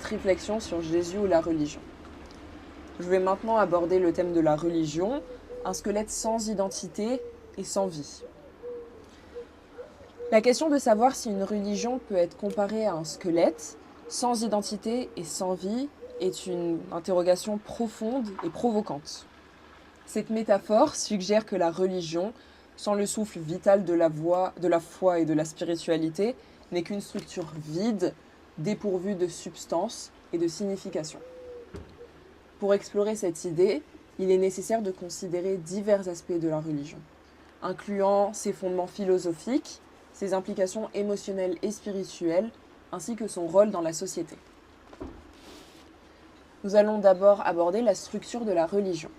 réflexion sur Jésus ou la religion. Je vais maintenant aborder le thème de la religion, un squelette sans identité et sans vie. La question de savoir si une religion peut être comparée à un squelette, sans identité et sans vie, est une interrogation profonde et provocante. Cette métaphore suggère que la religion, sans le souffle vital de la foi et de la spiritualité, n'est qu'une structure vide, dépourvue de substance et de signification. Pour explorer cette idée, il est nécessaire de considérer divers aspects de la religion, incluant ses fondements philosophiques, ses implications émotionnelles et spirituelles, ainsi que son rôle dans la société. Nous allons d'abord aborder la structure de la religion.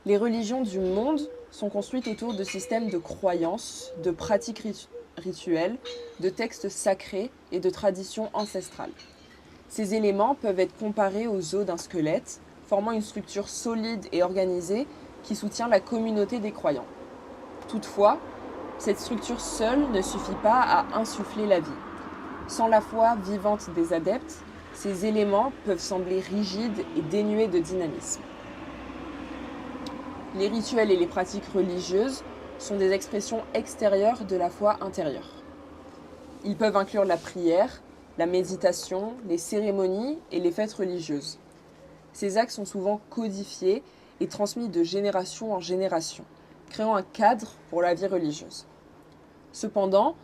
Les religions du monde sont construites autour de systèmes de croyances, de pratiques rituelles, de textes sacrés et de traditions ancestrales. Ces éléments peuvent être comparés aux os d'un squelette, formant une structure solide et organisée qui soutient la communauté des croyants. Toutefois, cette structure seule ne suffit pas à insuffler la vie. Sans la foi vivante des adeptes, ces éléments peuvent sembler rigides et dénués de dynamisme. Les rituels et les pratiques religieuses sont des expressions extérieures de la foi intérieure. Ils peuvent inclure la prière, la méditation, les cérémonies et les fêtes religieuses. Ces actes sont souvent codifiés et transmis de génération en génération, créant un cadre pour la vie religieuse. Cependant,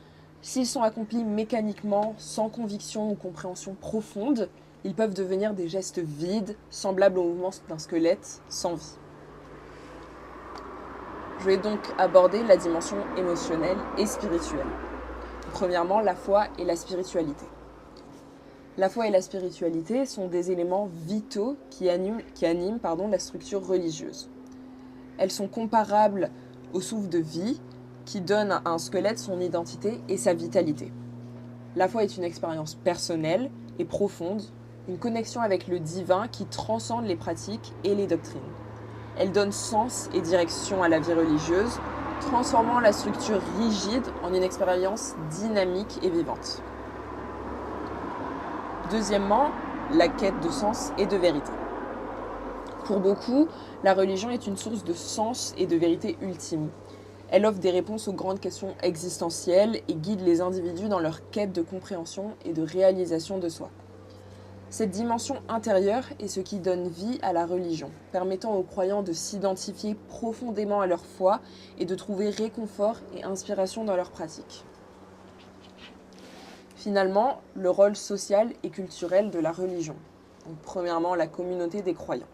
s'ils sont accomplis mécaniquement, sans conviction ou compréhension profonde, ils peuvent devenir des gestes vides, semblables au mouvement d'un squelette sans vie. Je vais donc aborder la dimension émotionnelle et spirituelle. Premièrement, la foi et la spiritualité. La foi et la spiritualité sont des éléments vitaux qui animent la structure religieuse. Elles sont comparables au souffle de vie qui donne à un squelette son identité et sa vitalité. La foi est une expérience personnelle et profonde, une connexion avec le divin qui transcende les pratiques et les doctrines. Elle donne sens et direction à la vie religieuse, transformant la structure rigide en une expérience dynamique et vivante. Deuxièmement, la quête de sens et de vérité. Pour beaucoup, la religion est une source de sens et de vérité ultime. Elle offre des réponses aux grandes questions existentielles et guide les individus dans leur quête de compréhension et de réalisation de soi. Cette dimension intérieure est ce qui donne vie à la religion, permettant aux croyants de s'identifier profondément à leur foi et de trouver réconfort et inspiration dans leurs pratiques. Finalement, le rôle social et culturel de la religion. Donc, premièrement, la communauté des croyants.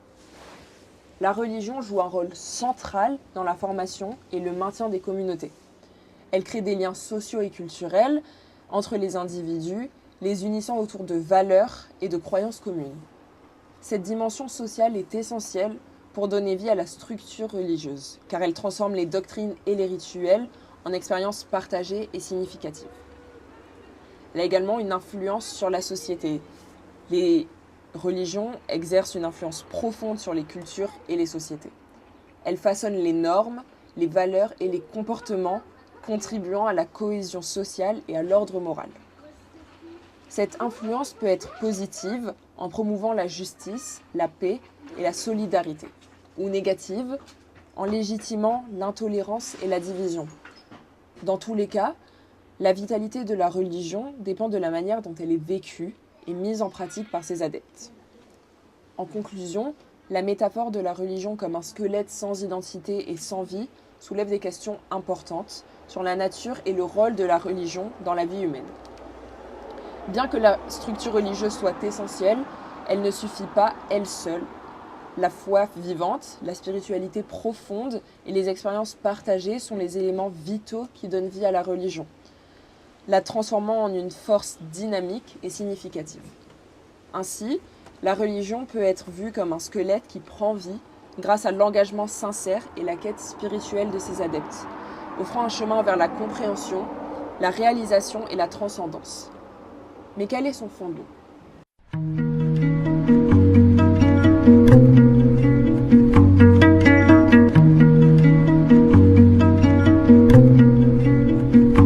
La religion joue un rôle central dans la formation et le maintien des communautés. Elle crée des liens sociaux et culturels entre les individus, les unissant autour de valeurs et de croyances communes. Cette dimension sociale est essentielle pour donner vie à la structure religieuse, car elle transforme les doctrines et les rituels en expériences partagées et significatives. Elle a également une influence sur la société. Les religions exercent une influence profonde sur les cultures et les sociétés. Elles façonnent les normes, les valeurs et les comportements, contribuant à la cohésion sociale et à l'ordre moral. Cette influence peut être positive en promouvant la justice, la paix et la solidarité, ou négative en légitimant l'intolérance et la division. Dans tous les cas, la vitalité de la religion dépend de la manière dont elle est vécue et mise en pratique par ses adeptes. En conclusion, la métaphore de la religion comme un squelette sans identité et sans vie soulève des questions importantes sur la nature et le rôle de la religion dans la vie humaine. Bien que la structure religieuse soit essentielle, elle ne suffit pas elle seule. La foi vivante, la spiritualité profonde et les expériences partagées sont les éléments vitaux qui donnent vie à la religion, la transformant en une force dynamique et significative. Ainsi, la religion peut être vue comme un squelette qui prend vie grâce à l'engagement sincère et la quête spirituelle de ses adeptes, offrant un chemin vers la compréhension, la réalisation et la transcendance. Mais quel est son fondement ?